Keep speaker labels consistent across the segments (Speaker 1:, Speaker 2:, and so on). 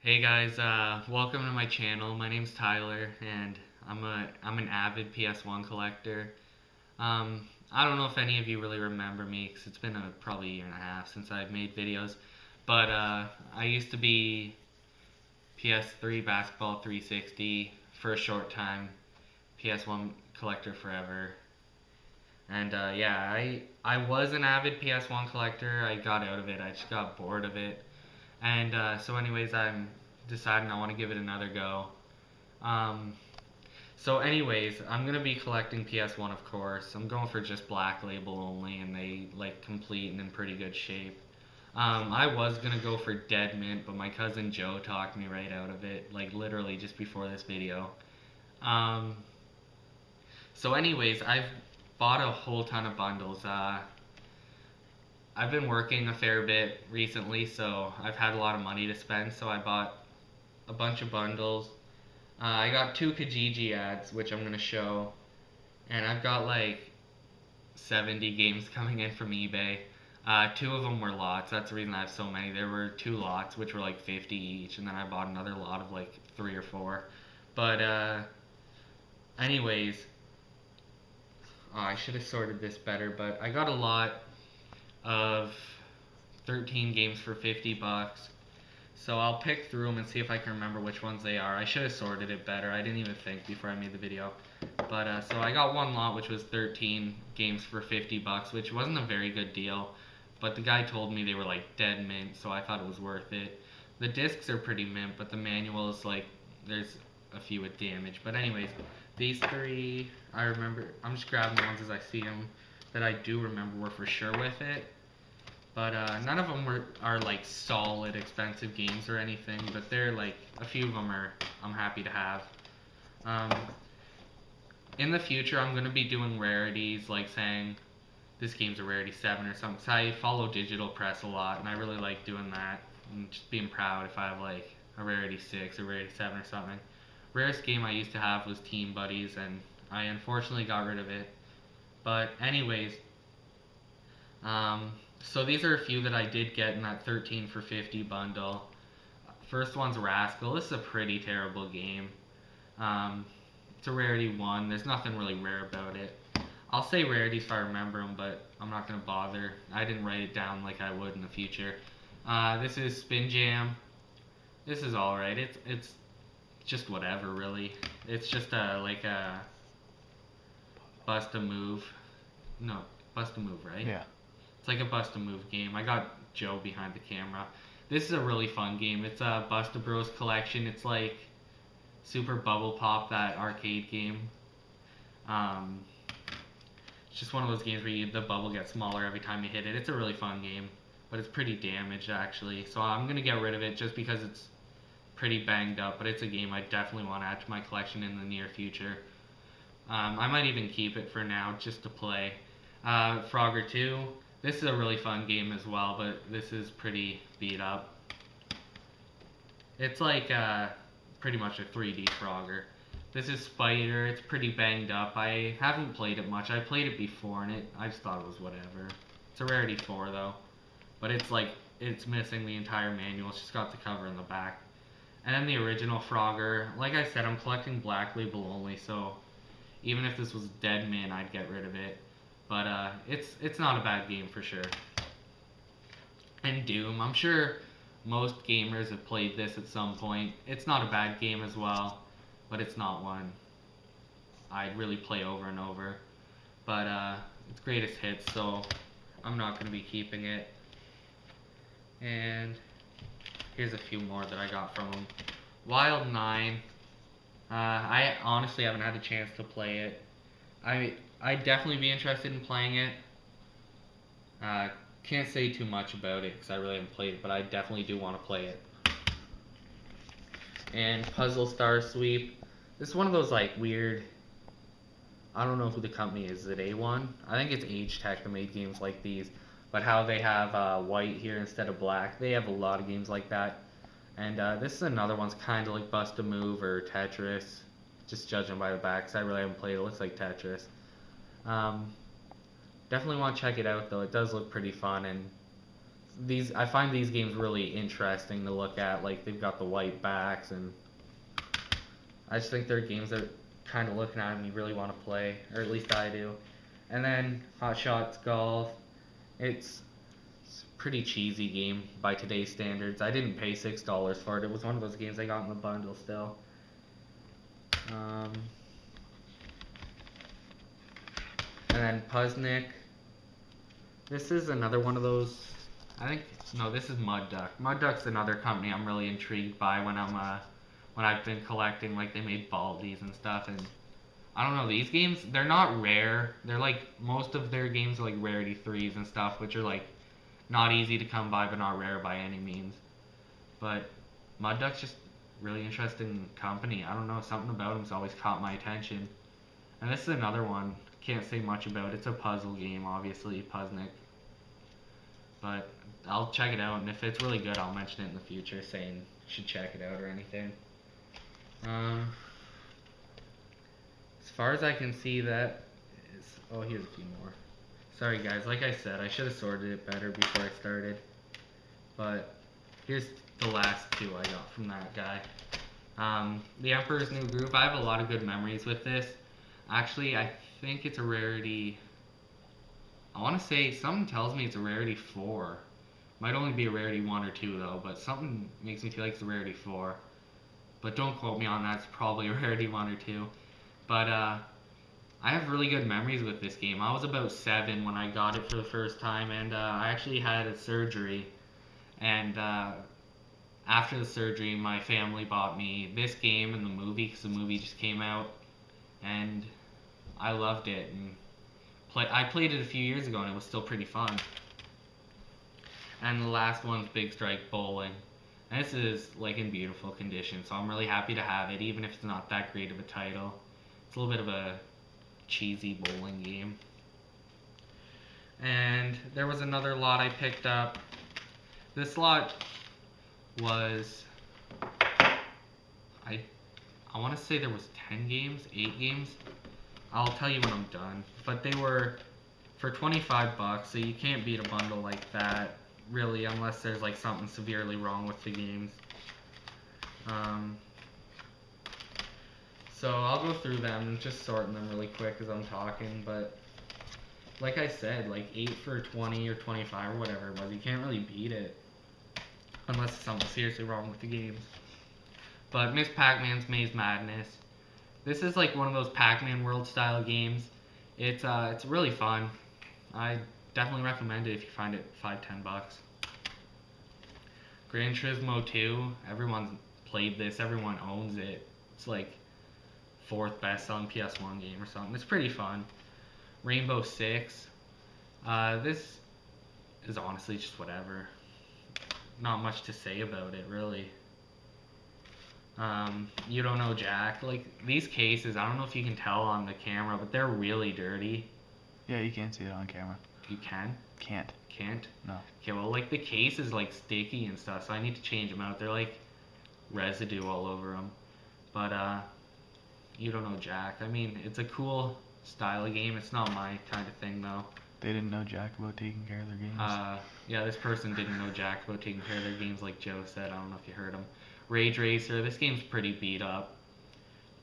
Speaker 1: Hey guys, welcome to my channel. My name's Tyler, and I'm an avid PS1 collector. I don't know if any of you really remember me, because it's been probably a year and a half since I've made videos. But I used to be PS3 Basketball 360 for a short time, PS1 collector forever. And yeah, I was an avid PS1 collector. I got out of it. I just got bored of it. And so, anyways, I'm deciding I want to give it another go. Um, anyways, I'm gonna be collecting PS1, of course. I'm going for just Black Label only, and they like complete and in pretty good shape. I was gonna go for Dead Mint, but my cousin Joe talked me right out of it, like literally just before this video. Um, anyways, I've bought a whole ton of bundles. I've been working a fair bit recently, so I've had a lot of money to spend. So I bought a bunch of bundles. I got two Kijiji ads, which I'm gonna show, and I've got like 70 games coming in from eBay. Two of them were lots. That's the reason I have so many. There were two lots, which were like 50 each, and then I bought another lot of like three or four. But anyways, I should have sorted this better. But I got a lot of 13 games for 50 bucks. So I'll pick through them and see if I can remember which ones they are. I should have sorted it better. I didn't even think before I made the video. But so I got one lot, which was 13 games for 50 bucks, which wasn't a very good deal. But the guy told me they were like dead mint, so I thought it was worth it. The discs are pretty mint, but the manual is like there's a few with damage. But anyways, these three I remember. I'm just grabbing the ones as I see them that I do remember were for sure with it. But none of them are like solid expensive games or anything. But they're like a few of them are I'm happy to have. Um, in the future, I'm gonna be doing rarities, like saying this game's a rarity 7 or something. 'Cause I follow Digital Press a lot, and I really like doing that and just being proud if I have like a rarity 6 or rarity 7 or something. Rarest game I used to have was Team Buddies, and I unfortunately got rid of it. But anyways, um, these are a few that I did get in that 13 for 50 bundle. First one's Rascal. This is a pretty terrible game. Um, it's a rarity 1. There's nothing really rare about it. I'll say rarities if I remember them, but I'm not going to bother. I didn't write it down like I would in the future. This is Spin Jam. This is alright. It's just whatever, really. It's just like a bust a move. No, bust a move, right?
Speaker 2: Yeah.
Speaker 1: It's like a bust a move game. I got Joe behind the camera. This is a really fun game. It's a Busta Bros collection. It's like Super Bubble Pop, that arcade game. Um, it's just one of those games where the bubble gets smaller every time you hit it. It's a really fun game, but it's pretty damaged actually. So I'm gonna get rid of it just because it's pretty banged up. But it's a game I definitely want to add to my collection in the near future. I might even keep it for now just to play. Frogger 2. This is a really fun game as well, but this is pretty beat up. It's like pretty much a 3D Frogger. This is Spider. It's pretty banged up. I haven't played it much. I played it before, and I just thought it was whatever. It's a rarity 4 though, but it's missing the entire manual. It's just got the cover in the back. And then the original Frogger. Like I said, I'm collecting Black Label only, so even if this was Dead Man, I'd get rid of it. But it's not a bad game for sure. And Doom, I'm sure most gamers have played this at some point. It's not a bad game as well, but it's not one I'd really play over and over. But it's greatest hits, so I'm not going to be keeping it. And here's a few more that I got from them. Wild 9. I honestly haven't had a chance to play it. I'd definitely be interested in playing it. Can't say too much about it because I really haven't played it, but I definitely do want to play it. And Puzzle Star Sweep. This is one of those like weird. I don't know who the company is. Is it A1? I think it's Age Tech that made games like these. But how they have white here instead of black. They have a lot of games like that. And this is another one's kind of like Bust a Move or Tetris. Just judging by the back, because I really haven't played it. It looks like Tetris. Definitely want to check it out, though. It does look pretty fun, and I find these games really interesting to look at. Like they've got the white backs, and I just think they're games that kind of looking at them you really want to play, or at least I do. And then Hot Shots Golf. It's a pretty cheesy game by today's standards. I didn't pay $6 for it. It was one of those games I got in the bundle still. And then Puznik. This is another one of those. I think no, this is Mud Duck. Mud Duck's another company I'm really intrigued by when I've been collecting. Like they made Baldies and stuff, and I don't know, these games, they're not rare. They're like, most of their games are like rarity 3s and stuff, which are like not easy to come by but not rare by any means. But Mud Duck's just really interesting company. I don't know, something about him's always caught my attention. And this is another one, can't say much about. It's a puzzle game, obviously, Puznik. But I'll check it out, and if it's really good, I'll mention it in the future, saying you should check it out or anything. As far as I can see, that is. Oh, here's a few more. Sorry, guys. Like I said, I should have sorted it better before I started. But here's the last two I got from that guy. The Emperor's New Groove. I have a lot of good memories with this. Actually, I think it's a rarity. I want to say something tells me it's a rarity 4. Might only be a rarity 1 or 2 though, but something makes me feel like it's a rarity 4. But don't quote me on that. It's probably a rarity 1 or 2. But I have really good memories with this game. I was about 7 when I got it for the first time, and I actually had a surgery. And after the surgery, my family bought me this game and the movie, because the movie just came out, and I loved it. And I played it a few years ago, and it was still pretty fun. And the last one's Big Strike Bowling. And this is like in beautiful condition, so I'm really happy to have it, even if it's not that great of a title. It's a little bit of a cheesy bowling game. And there was another lot I picked up. This lot was, I want to say there was 10 games, 8 games. I'll tell you when I'm done. But they were for 25 bucks, so you can't beat a bundle like that, really, unless there's like something severely wrong with the games. So I'll go through them, just sorting them really quick as I'm talking, but like I said, like 8 for 20 or 25 or whatever it was, you can't really beat it unless there's something seriously wrong with the games. But Miss Pac-Man's Maze Madness. This is like one of those Pac-Man World style games. It's really fun. I definitely recommend it if you find it $5-10 bucks. Gran Turismo 2, everyone's played this, everyone owns it. It's like 4th best selling PS1 game or something. It's pretty fun. Rainbow Six. This is honestly just whatever. Not much to say about it, really. You Don't Know Jack. Like, these cases, I don't know if you can tell on the camera, but they're really dirty.
Speaker 2: Yeah, you can't see it on camera.
Speaker 1: You can?
Speaker 2: Can't.
Speaker 1: Can't?
Speaker 2: No.
Speaker 1: Okay, well, like, the case is, like, sticky and stuff, so I need to change them out. They're, like, residue all over them. But, You Don't Know Jack. I mean, it's a cool style of game. It's not my kind of thing, though.
Speaker 2: They didn't know jack about taking care of their games.
Speaker 1: Yeah, this person didn't know jack about taking care of their games, like Joe said. I don't know if you heard him. Rage Racer. This game's pretty beat up,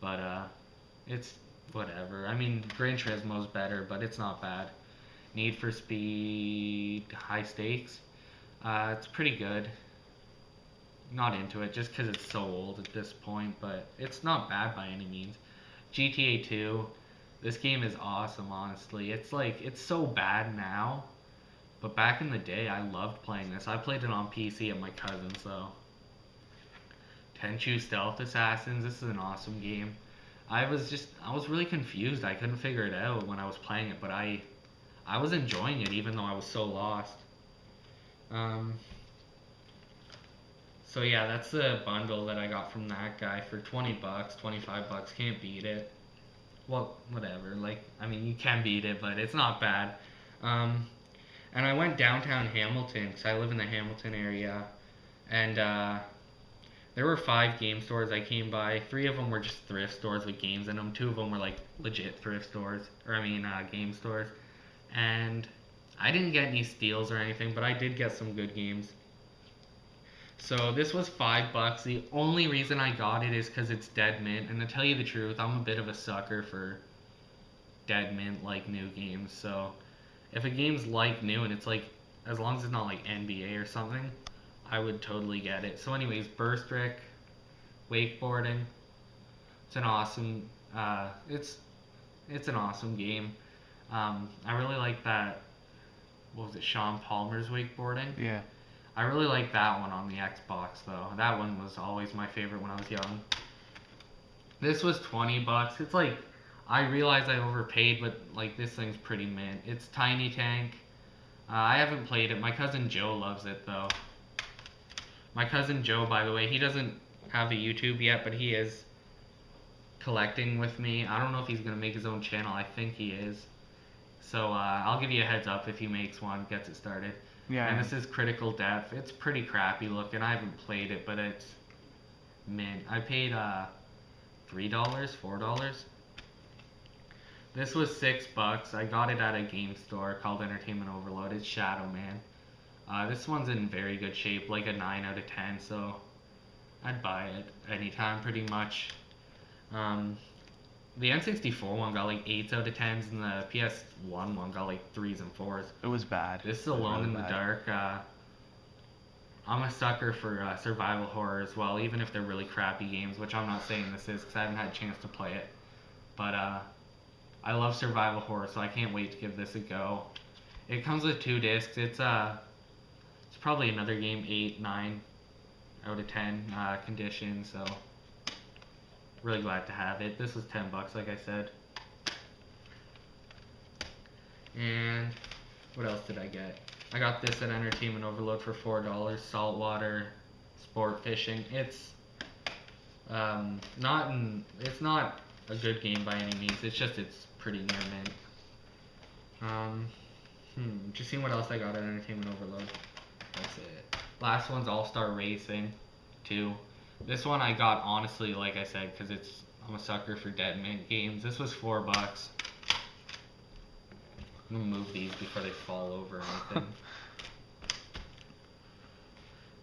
Speaker 1: but it's whatever. I mean, Gran Turismo's better, but it's not bad. Need for Speed High Stakes. It's pretty good. Not into it just because it's so old at this point, but it's not bad by any means. GTA 2. This game is awesome, honestly. It's like, it's so bad now, but back in the day, I loved playing this. I played it on PC at my cousin's, though. Tenchu Stealth Assassins. This is an awesome game. I was really confused. I couldn't figure it out when I was playing it, but I was enjoying it even though I was so lost. So yeah, that's the bundle that I got from that guy for 20 bucks, 25 bucks. Can't beat it. Well, whatever. Like, I mean, you can beat it, but it's not bad. And I went downtown Hamilton because I live in the Hamilton area, and there were 5 game stores I came by. 3 of them were just thrift stores with games in them. 2 of them were like legit thrift stores, or I mean game stores. And I didn't get any steals or anything, but I did get some good games. So this was $5. The only reason I got it is because it's dead mint, and to tell you the truth, I'm a bit of a sucker for dead mint like new games. So if a game's like new and it's like, as long as it's not like NBA or something, I would totally get it. So anyways, Burstrick, wakeboarding. It's an awesome. It's an awesome game. I really like that. What was it? Sean Palmer's wakeboarding.
Speaker 2: Yeah.
Speaker 1: I really like that one on the Xbox though. That one was always my favorite when I was young. This was $20. It's like, I realize I overpaid, but like this thing's pretty mint. It's Tiny Tank. I haven't played it. My cousin Joe loves it though. My cousin Joe, by the way, he doesn't have a YouTube yet, but he is collecting with me. I don't know if he's gonna make his own channel. I think he is. So I'll give you a heads up if he makes one, gets it started.
Speaker 2: Yeah.
Speaker 1: And this is Critical Depth. It's pretty crappy looking. I haven't played it, but it's mint. I paid $3, $4. This was $6. I got it at a game store called Entertainment Overload. It's Shadow Man. This one's in very good shape, like a 9 out of 10, so I'd buy it anytime pretty much. The N64 one got like 8s out of 10s, and the PS1 one got like 3s and 4s.
Speaker 2: It was bad.
Speaker 1: This is Alone in the Dark. I'm a sucker for survival horror as well, even if they're really crappy games, which I'm not saying this is because I haven't had a chance to play it. But I love survival horror, so I can't wait to give this a go. It comes with 2 discs. It's probably another game 8, 9 out of 10 condition, so really glad to have it. This was $10, like I said. And what else did I get? I got this at Entertainment Overload for $4. Saltwater sport fishing. It's it's not a good game by any means. It's just it's pretty near mint. Just seeing what else I got at Entertainment Overload. That's it. Last one's All Star Racing 2. This one I got honestly, like I said, because I'm a sucker for dead mint games. This was $4. I'm gonna move these before they fall over or anything.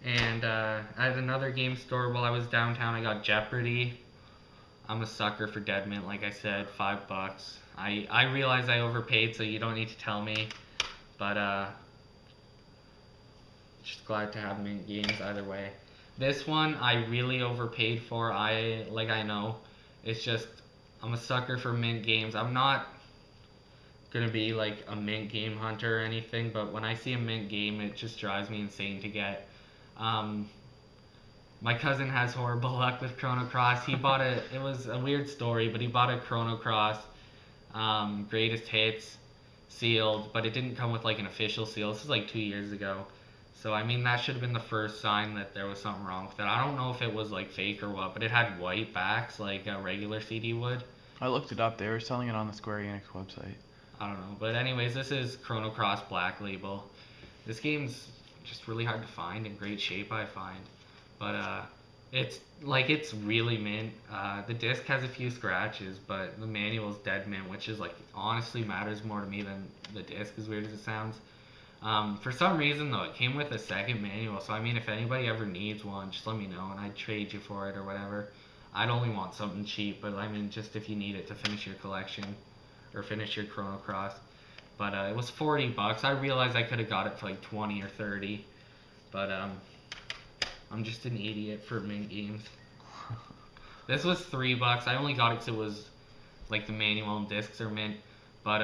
Speaker 1: And at another game store while I was downtown, I got Jeopardy. I'm a sucker for dead mint, like I said, $5. I realize I overpaid, so you don't need to tell me, but just glad to have mint games either way. This one I really overpaid for. I know. It's just, I'm a sucker for mint games. I'm not gonna be like a mint game hunter or anything, but when I see a mint game, it just drives me insane to get. My cousin has horrible luck with Chrono Cross. He bought it was a weird story, but he bought a Chrono Cross Greatest Hits sealed, but it didn't come with like an official seal. This was like 2 years ago. So I mean, that should have been the first sign that there was something wrong with it. I don't know if it was like fake or what, but it had white backs like a regular CD would.
Speaker 2: I looked it up. They were selling it on the Square Enix website.
Speaker 1: I don't know. But anyways, this is Chrono Cross Black Label. This game's just really hard to find, in great shape I find. But it's really mint. The disc has a few scratches, but the manual's dead mint, which is like honestly matters more to me than the disc, as weird as it sounds. For some reason though, it came with a second manual, so I mean, if anybody ever needs one, just let me know and I'd trade you for it or whatever. I'd only want something cheap, but I mean, just if you need it to finish your collection or finish your Chrono Cross. But it was $40. I realized I could have got it for like 20 or 30, but I'm just an idiot for mint games. This was $3. I only got it because it was like the manual and discs are mint, but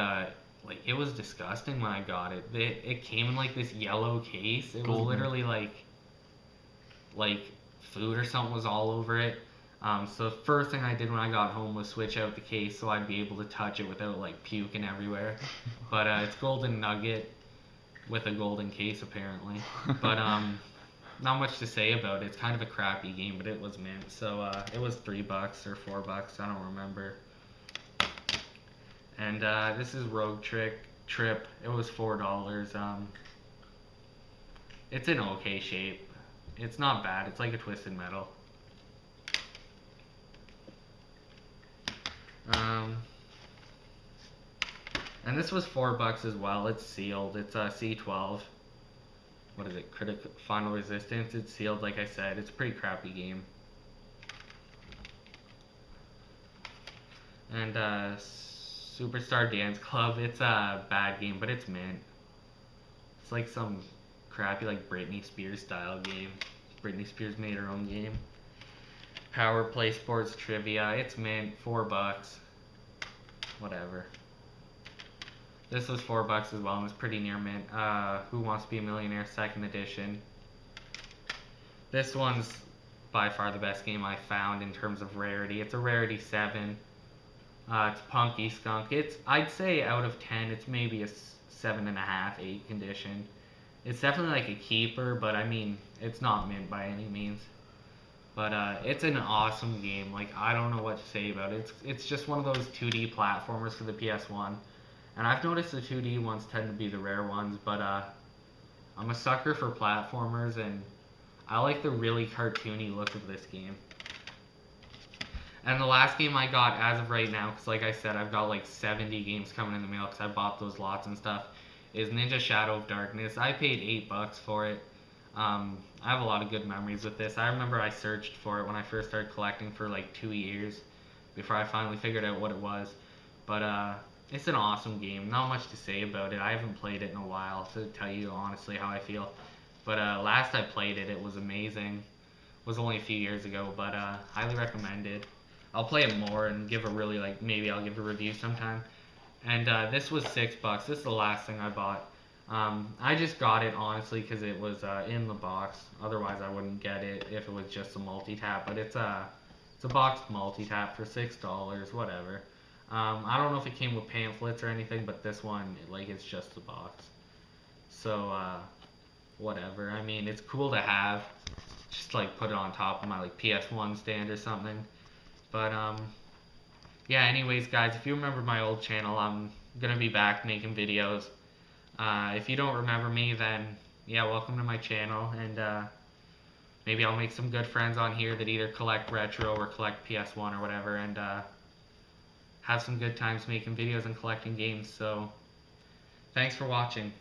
Speaker 1: like it was disgusting when I got it. It came in like this yellow case. It was literally like food or something was all over it. So the first thing I did when I got home was switch out the case so I'd be able to touch it without like puking everywhere. But it's Golden Nugget with a golden case apparently. But not much to say about it. It's kind of a crappy game, but it was mint. So it was $3 or $4. I don't remember. And this is Rogue Trip. It was $4. It's in okay shape. It's not bad. It's like a Twisted Metal. And this was $4 as well. It's sealed. It's a C12. What is it? Final Resistance. It's sealed, like I said. It's a pretty crappy game. And Superstar Dance Club. It's a bad game, but it's mint. It's like some crappy, like Britney Spears style game. Britney Spears made her own game. Power Play Sports Trivia. It's mint. $4. Whatever. This was $4 as well, and it's pretty near mint. Who Wants to Be a Millionaire, 2nd edition. This one's by far the best game I found in terms of rarity. It's a rarity 7. It's Punky Skunk. I'd say out of 10, it's maybe a 7.5, 8 condition. It's definitely like a keeper, but I mean, it's not mint by any means. But it's an awesome game. Like, I don't know what to say about it. It's just one of those 2D platformers for the PS1. And I've noticed the 2D ones tend to be the rare ones, but I'm a sucker for platformers, and I like the really cartoony look of this game. And the last game I got as of right now, because like I said, I've got like 70 games coming in the mail because I bought those lots and stuff, is Ninja Shadow of Darkness. I paid $8 for it. I have a lot of good memories with this. I remember I searched for it when I first started collecting for like 2 years before I finally figured out what it was. But it's an awesome game. Not much to say about it. I haven't played it in a while to tell you honestly how I feel. But last I played it, it was amazing. It was only a few years ago, but highly recommended. I'll play it more and give a really, like, maybe I'll give a review sometime. And this was $6. This is the last thing I bought. I just got it honestly because it was in the box. Otherwise I wouldn't get it if it was just a multi-tap. But it's a boxed multi-tap for $6, whatever. I don't know if it came with pamphlets or anything, but this one, like, it's just the box. So, whatever. I mean, it's cool to have. Just, like, put it on top of my, like, PS1 stand or something. But, yeah, anyways, guys, if you remember my old channel, I'm gonna be back making videos. If you don't remember me, then, yeah, welcome to my channel. And, maybe I'll make some good friends on here that either collect retro or collect PS1 or whatever. And, have some good times making videos and collecting games. So, thanks for watching.